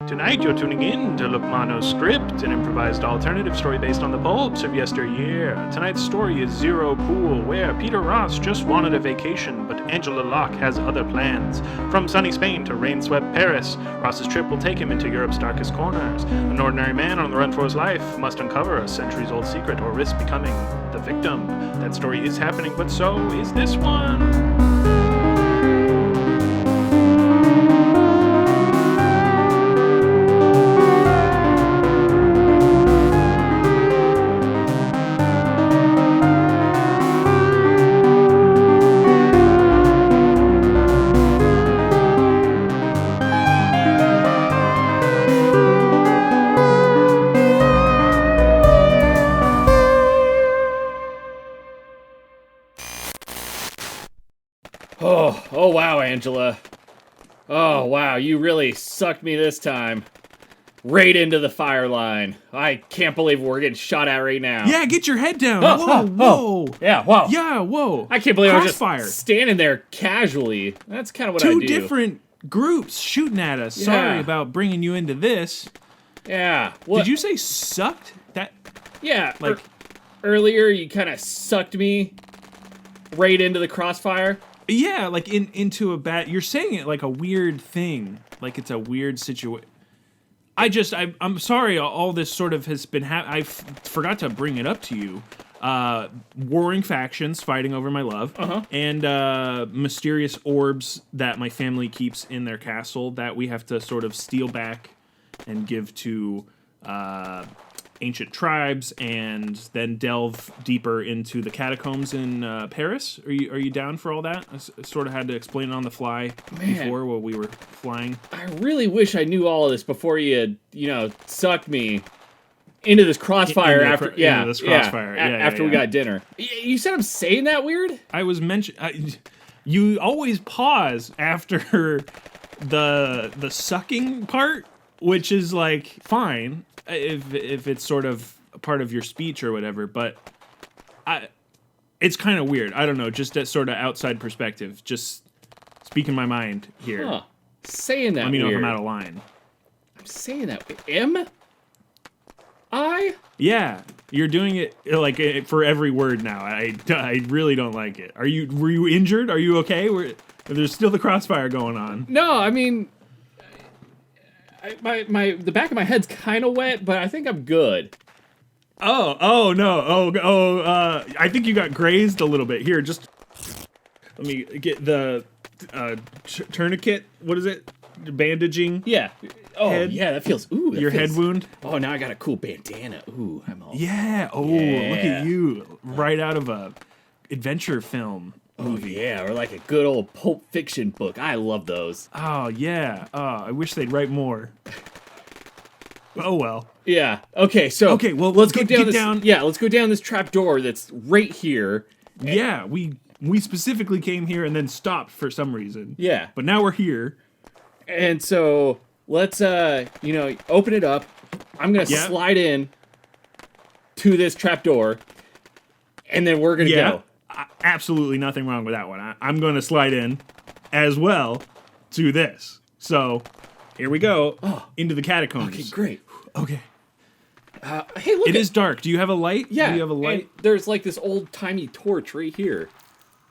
Tonight you're tuning in to Lukmano's Script, an improvised alternative story based on the pulps of yesteryear. Tonight's story is Zero Pool, where Peter Ross just wanted a vacation, but Angela Locke has other plans. From sunny Spain to rain-swept Paris, Ross's trip will take him into Europe's darkest corners. An ordinary man on the run for his life must uncover a centuries-old secret or risk becoming the victim. That story is happening, but so is this one. Oh wow, Angela. Oh wow, you really sucked me this time. Right into the fire line. I can't believe we're getting shot at right now. Yeah, get your head down. Whoa. Yeah, whoa. Yeah, whoa. I can't believe Crossfire. I was just standing there casually. That's kind of what I do. Two different groups shooting at us. Yeah. Sorry about bringing you into this. Yeah. What? Did you say sucked? That Yeah. like earlier you kind of sucked me right into the crossfire. yeah, like into a bad. You're saying it like a weird thing, like it's a weird situation. I'm sorry. All this sort of has been. I forgot to bring it up to you. Warring factions fighting over my love, and mysterious orbs that my family keeps in their castle that we have to sort of steal back and give to ancient tribes, and then delve deeper into the catacombs in Paris. Are you down for all that? I sort of had to explain it on the fly before while we were flying. I really wish I knew all of this before you had, sucked me into this crossfire after we got dinner. You said I'm saying that weird? I was you always pause after the sucking part, which is like fine if it's sort of a part of your speech or whatever, but it's kind of weird. I don't know, just that sort of outside perspective. Just speaking my mind here. Huh. Saying that Let me know weird. if I'm out of line. I'm saying that. I? Yeah, you're doing it like for every word now. I really don't like it. Were you injured? Are you okay? There's still the crossfire going on. No, I mean, the back of my head's kind of wet, but I think I'm good. Oh no. I think you got grazed a little bit. Here, just let me get the tourniquet. What is it? Bandaging. Yeah. Oh, head. yeah, that feels... Ooh, that Your feels, head wound? Oh, now I got a cool bandana. Ooh, I'm all... Yeah. Oh, Yeah. look at you. Right out of a adventure film movie. Oh, yeah, or like a good old Pulp Fiction book. I love those. Oh, yeah. Oh, I wish they'd write more. Oh, well. Yeah. Okay, so... Okay, well, let's go get down this... down. Yeah, let's go down this trap door that's right here. Yeah, we specifically came here and then stopped for some reason. Yeah. But now we're here. And so... Let's, open it up. I'm going to slide in to this trapdoor, and then we're going to go. Absolutely nothing wrong with that one. I'm going to slide in as well to this. So, here we go into the catacombs. Okay, great. Okay. Hey, look. It is dark. Do you have a light? Yeah. Do you have a light? And there's like this old-timey torch right here.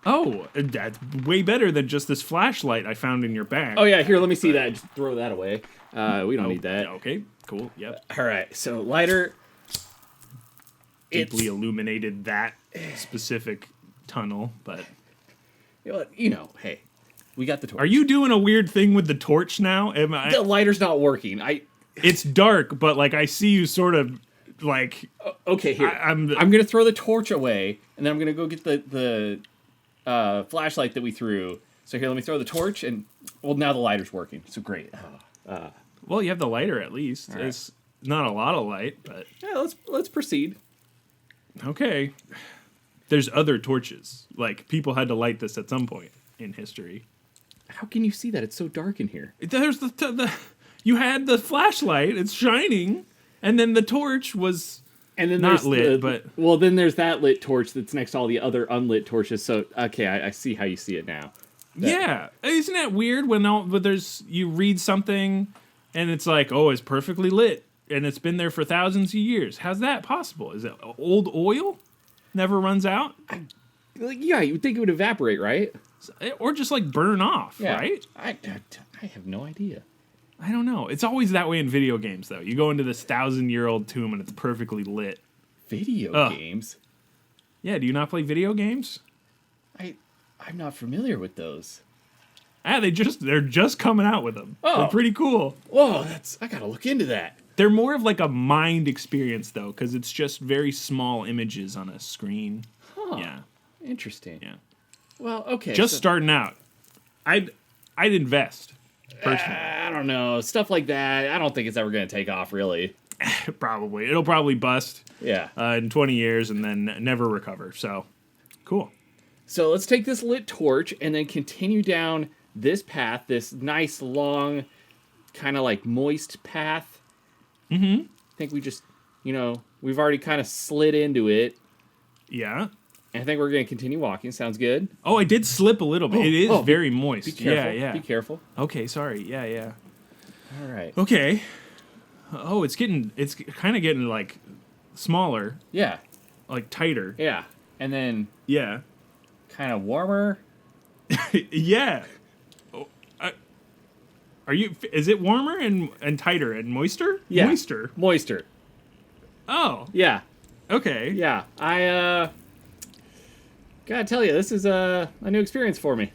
Oh, that's way better than just this flashlight I found in your bag. Oh, yeah, here, let me see that. Just throw that away. We don't need that. Okay, cool, yep. All right, so lighter. Deeply illuminated that specific tunnel, but... Hey, we got the torch. Are you doing a weird thing with the torch now? The lighter's not working. It's dark, but, like, I see you sort of, like... Okay, here. I'm going to throw the torch away, and then I'm going to go get the flashlight that we threw. So here, let me throw the torch, and well, now the lighter's working. So great. Well, you have the lighter at least. Right. It's not a lot of light, but Yeah, let's proceed. okay. There's other torches. Like people had to light this at some point in history. How can you see that? It's so dark in here. There's you had the flashlight. It's shining, and then the torch was And then not there's lit, but well, then there's that lit torch that's next to all the other unlit torches. So okay, I see how you see it now. yeah, isn't that weird when there's you read something And it's like, oh, it's perfectly lit. And it's been there for thousands of years. How's that possible? Is it old oil? Never runs out? Yeah, you would think it would evaporate, right? Or just like burn off, right? I have no idea. I don't know. It's always that way in video games, though. You go into this 1,000-year-old tomb and it's perfectly lit. Video games? Yeah, do you not play video games? I'm not familiar with those. They're just coming out with them. Oh. They're pretty cool. Whoa, I gotta look into that. They're more of like a mind experience, though, because it's just very small images on a screen. Huh. Yeah. Interesting. Yeah. Well, okay. Just starting out. I'd invest, personally. I don't know. Stuff like that, I don't think it's ever gonna take off, really. Probably. It'll probably bust Yeah. in 20 years and then never recover. So, cool. So let's take this lit torch and then continue down this path, this nice, long, kind of like moist path. Mm-hmm. I think we just, we've already kind of slid into it. Yeah. And I think we're going to continue walking. Sounds good. Oh, I did slip a little bit. It is very moist. Be careful. Yeah. Be careful. Okay, sorry. Yeah. All right. Okay. Oh, it's kind of getting like smaller, Yeah. like tighter. Yeah. And then Yeah. kind of warmer. Yeah. Oh, is it warmer and tighter and moister? Yeah. Moister. Oh, Yeah. okay. Yeah. I gotta tell you, this is a new experience for me.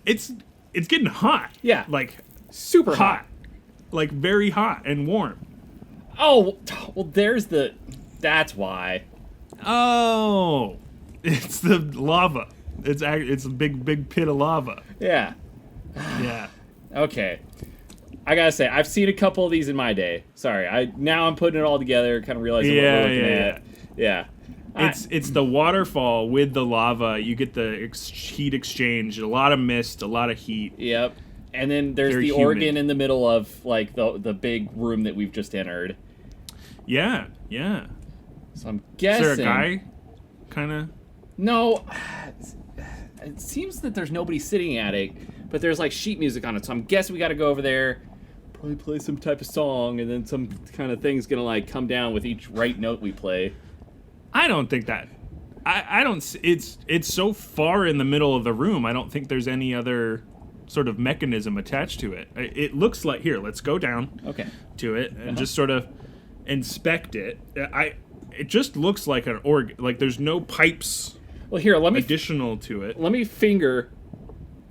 It's getting hot. Yeah. Like Super hot. Like very hot and warm. Oh, well, that's why. Oh, it's the lava. It's a big pit of lava. Yeah. Yeah. Okay. I gotta say, I've seen a couple of these in my day. Sorry, now I'm putting it all together, kind of realizing what we're looking at. Yeah. It's the waterfall with the lava. You get the heat exchange. A lot of mist, a lot of heat. Yep. And then there's Very the humid. organ in the middle of like the big room that we've just entered. Yeah. So I'm Is guessing. there a guy? Kind of. No. It seems that there's nobody sitting at it, but there's like sheet music on it. So I'm guessing we got to go over there, probably play some type of song, and then some kind of thing's gonna like come down with each right note we play. I don't think that. I don't. It's so far in the middle of the room. I don't think there's any other sort of mechanism attached to it. It looks like here. Let's go down. Okay. To it and just sort of inspect it. It just looks like an organ. Like there's no pipes. Well, here, let me Additional to it. let me finger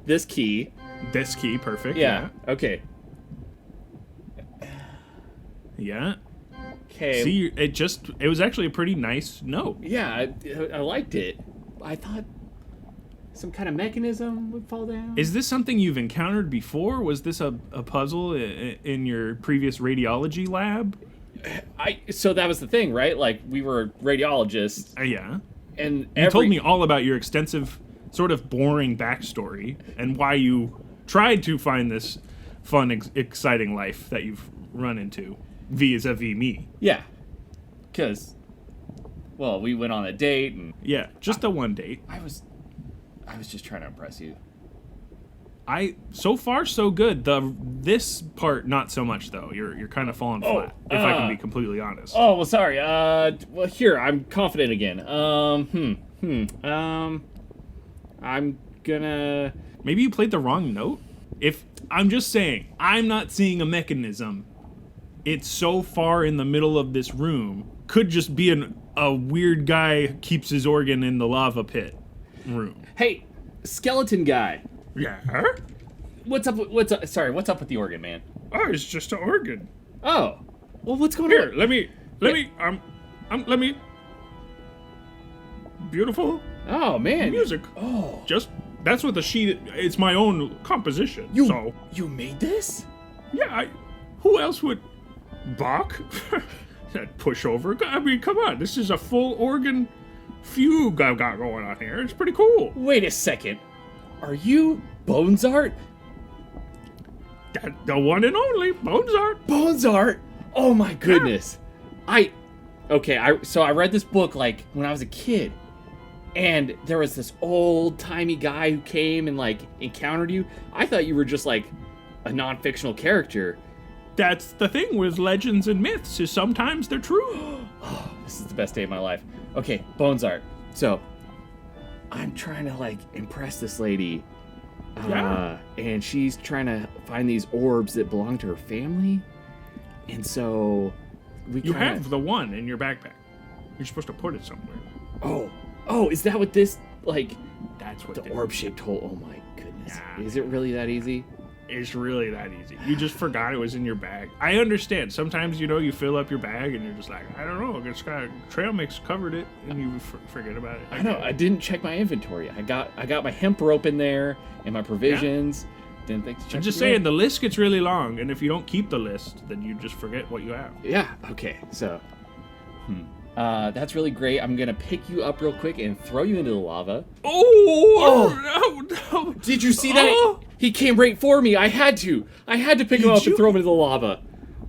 this key. This key, perfect. Yeah. Okay. Yeah. Okay. See, it was actually a pretty nice note. Yeah, I liked it. I thought some kind of mechanism would fall down. Is this something you've encountered before? Was this a puzzle in your previous radiology lab? So that was the thing, right? Like we were radiologists, Yeah. and You told me all about your extensive, sort of boring backstory and why you tried to find this fun, exciting life that you've run into vis-a-vis me. Yeah, because we went on a date, and Yeah, just a one date. I was just trying to impress you. So far so good. This part not so much though. You're kind of falling flat. If I can be completely honest. Oh, well, sorry. Well, here, I'm confident again. I'm gonna. Maybe you played the wrong note. If I'm just saying, I'm not seeing a mechanism. It's so far in the middle of this room. Could just be a weird guy keeps his organ in the lava pit room. Hey, skeleton guy. Yeah. What's up? What's up? Sorry, what's up with the organ, man? Oh, it's just an organ. Oh, well, what's going Here, on? let me. Beautiful Oh man, music. Oh, Just that's what the sheet. It's my own composition. So you made this? yeah, who else would? Bach? That pushover. I mean, come on. This is a full organ fugue I've got going on here. It's pretty cool. Wait a second. Are you Bones Art? The one and only Mozart. Bones Art? Oh my goodness. So I read this book like when I was a kid, and there was this old-timey guy who came and like encountered you. I thought you were just like a non-fictional character, That's the thing with legends and myths, is sometimes they're true. This is the best day of my life. Okay, Bones Art. So, I'm trying to, like, impress this lady. Yeah. And she's trying to find these orbs that belong to her family. And so, You have the one in your backpack. You're supposed to put it somewhere. Oh, is that what this, like, That's what the orb-shaped hole? Oh my goodness. Yeah. Is it really that easy? It's really that easy. You just forgot it was in your bag. I understand. Sometimes, you fill up your bag and you're just like, I don't know, it's got trail mix covered it, and you forget about it. I know. I didn't check my inventory. I got my hemp rope in there and my provisions. Didn't think to check. I'm just the saying, rope. the list gets really long, and if you don't keep the list, then you just forget what you have. Yeah. Okay. So, that's really great. I'm gonna pick you up real quick and throw you into the lava. Oh! No! Did you see that? Oh! He came right for me. I had to pick him up and throw him into the lava.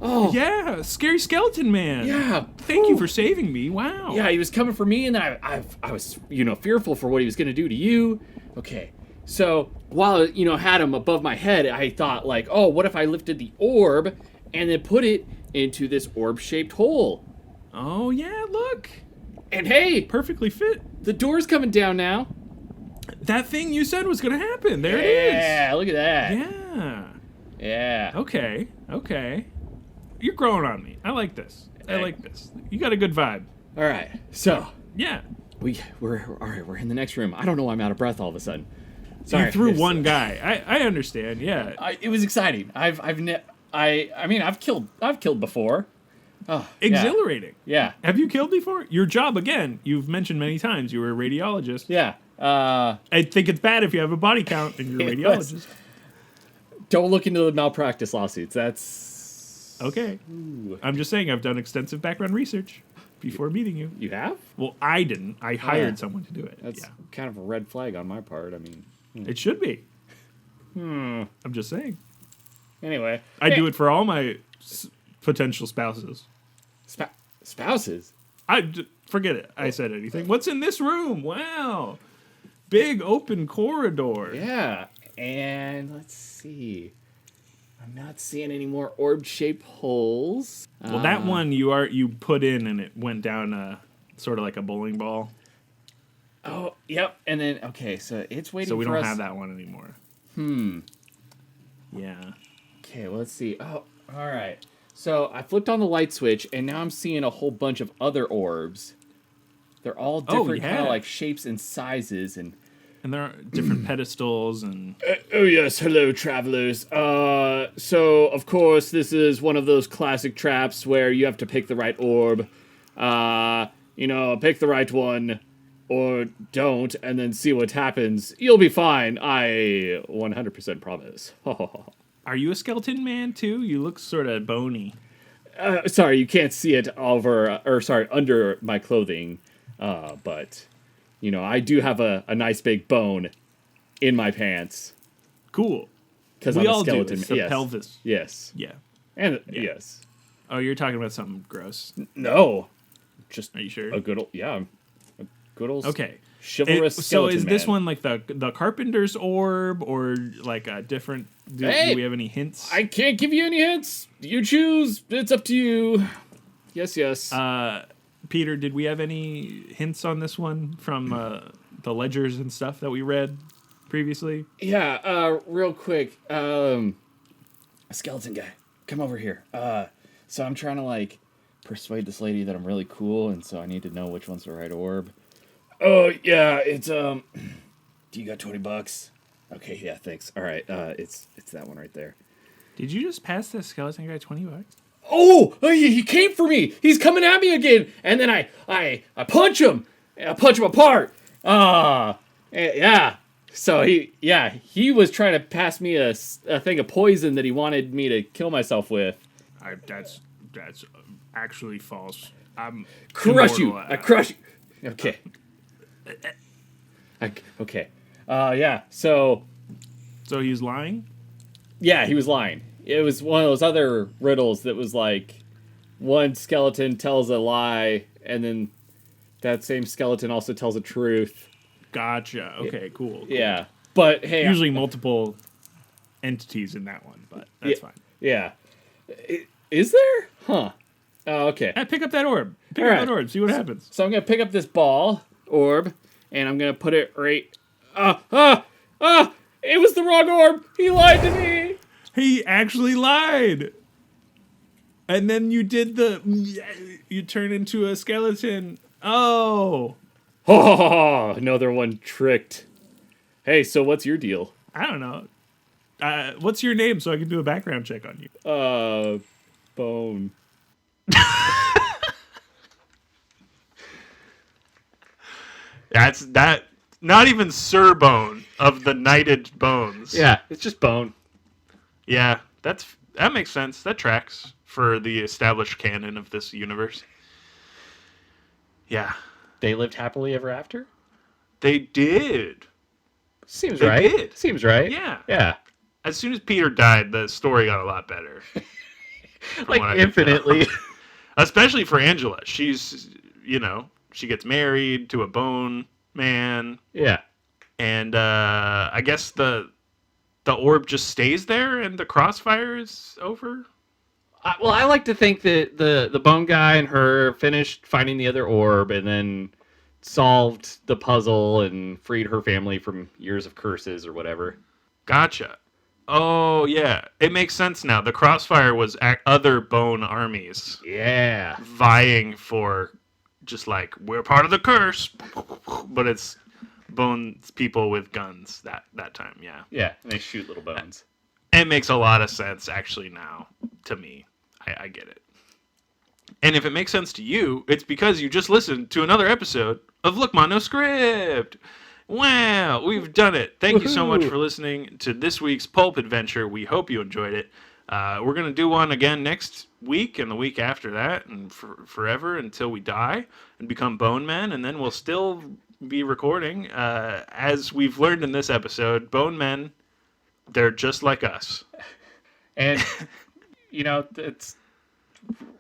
Oh. Yeah, scary skeleton man. Yeah. Thank you for saving me. Wow. Yeah, he was coming for me, and I was, fearful for what he was going to do to you. Okay, so while, had him above my head, I thought, like, oh, what if I lifted the orb and then put it into this orb-shaped hole? Oh, yeah, look. And hey, Perfectly fit. the door's coming down now. That thing you said was going to happen. There it is. Yeah, look at that. Yeah. Yeah. Okay. You're growing on me. I like this. You got a good vibe. All right, so Yeah. we're all right. We're in the next room. I don't know why I'm out of breath all of a sudden. Sorry. You threw one guy. I understand. Yeah. It was exciting. I've killed before. Oh, Exhilarating. Yeah. Have you killed before? Your job, again, you've mentioned many times, you were a radiologist. Yeah. I think it's bad if you have a body count and you're a radiologist. Don't look into the malpractice lawsuits. That's Okay. I'm just saying I've done extensive background research before meeting you. You have? Well, I didn't. I hired someone to do it. That's Yeah. kind of a red flag on my part. I mean, It should be. I'm just saying. anyway. I do it for all my potential spouses. Spouses? Forget it. I said anything. What's in this room? Wow. Big open corridor. Yeah. And let's see. I'm not seeing any more orb-shaped holes. Well, that one you put in and it went down sort of like a bowling ball. Oh, yep. And then, okay, so it's waiting for us. So we don't have that one anymore. Yeah. Okay, well, let's see. Oh, all right. So I flipped on the light switch, and now I'm seeing a whole bunch of other orbs. They're all different kind of like shapes and sizes, and there are different pedestals and. Oh yes, hello travelers. So of course this is one of those classic traps where you have to pick the right orb. Pick the right one, or don't, and then see what happens. You'll be fine. I 100% promise. Are you a skeleton man too? You look sort of bony. Sorry, you can't see it under my clothing. But, I do have a nice big bone in my pants. Cool. Because We I'm a all do. skeleton. It's the Yes. pelvis. Yes. Yeah. And yes. Oh, you're talking about something gross. No. Just Are you sure? a good old, a good old Okay. chivalrous So skeleton is this man. one like the carpenter's orb or like a different? Do we have any hints? I can't give you any hints. You choose. It's up to you. Yes. Peter, did we have any hints on this one from the ledgers and stuff that we read previously? Yeah, real quick. Skeleton guy, come over here. So I'm trying to persuade this lady that I'm really cool, and so I need to know which one's the right orb. Oh yeah, it's do you got $20? Okay, yeah, thanks. All right, it's that one right there. Did you just pass the skeleton guy $20? Oh, he came for me. He's coming at me again, and then I punch him. I punch him apart. Yeah. So he was trying to pass me a thing of poison that he wanted me to kill myself with. That's actually false. I'm Crush you. immortal. I crush you. Okay. Okay. Yeah. So he's lying? yeah, he was lying. It was one of those other riddles that was like one skeleton tells a lie, and then that same skeleton also tells a truth. Gotcha. Okay, cool. Yeah. But hey, Usually multiple entities in that one, but that's fine. Yeah. Is there? Huh. Oh, okay. Pick up that orb. Pick All up right. that orb. See what happens. So I'm going to pick up this orb, and I'm going to put it right... It was the wrong orb! He lied to me! He actually lied. And then you did you turn into a skeleton. Oh. Oh, another one tricked. Hey, so what's your deal? I don't know. What's your name so I can do a background check on you? Bone. That's that. Not even Sir Bone of the Knighted Bones. Yeah, it's just Bone. Yeah, that makes sense. That tracks for the established canon of this universe. Yeah, They lived happily ever after? they did. Seems They right. did. Seems right. Yeah. Yeah. As soon as Peter died, the story got a lot better. From what I Like, can infinitely. tell. Especially for Angela. She's, she gets married to a bone man. Yeah. And I guess the orb just stays there and the crossfire is over. Well, I like to think that the bone guy and her finished finding the other orb and then solved the puzzle and freed her family from years of curses or whatever. Gotcha. Oh, yeah. It makes sense now. The crossfire was other bone armies Yeah. vying for just like, we're part of the curse. But it's bones people with guns that time, yeah. Yeah, and they shoot little bones. It makes a lot of sense, actually, now, to me. I get it. And if it makes sense to you, it's because you just listened to another episode of Look Mono Script. Wow, we've done it. Thank you so much for listening to this week's Pulp Adventure. We hope you enjoyed it. We're going to do one again next week and the week after that and forever until we die and become bone men. And then we'll still be recording. As we've learned in this episode, bone men, they're just like us. And, it's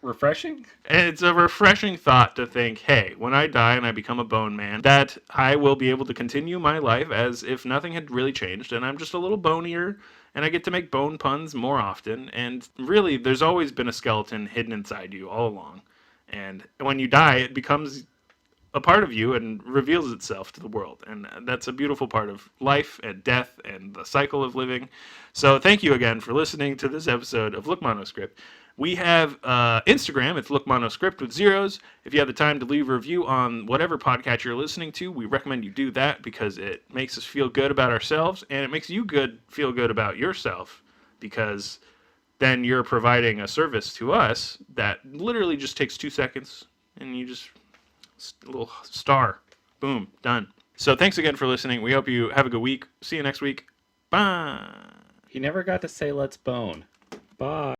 refreshing. And it's a refreshing thought to think, hey, when I die and I become a bone man, that I will be able to continue my life as if nothing had really changed, and I'm just a little bonier, and I get to make bone puns more often. And really, there's always been a skeleton hidden inside you all along. And when you die, it becomes a part of you and reveals itself to the world. And that's a beautiful part of life and death and the cycle of living. So thank you again for listening to this episode of Look Mono Script. We have Instagram. It's Look Mono Script with zeros. If you have the time to leave a review on whatever podcast you're listening to, we recommend you do that because it makes us feel good about ourselves and it makes you feel good about yourself because then you're providing a service to us that literally just takes 2 seconds and you just a little star. Boom. Done. So thanks again for listening. We hope you have a good week. See you next week. Bye. He never got to say let's bone. Bye.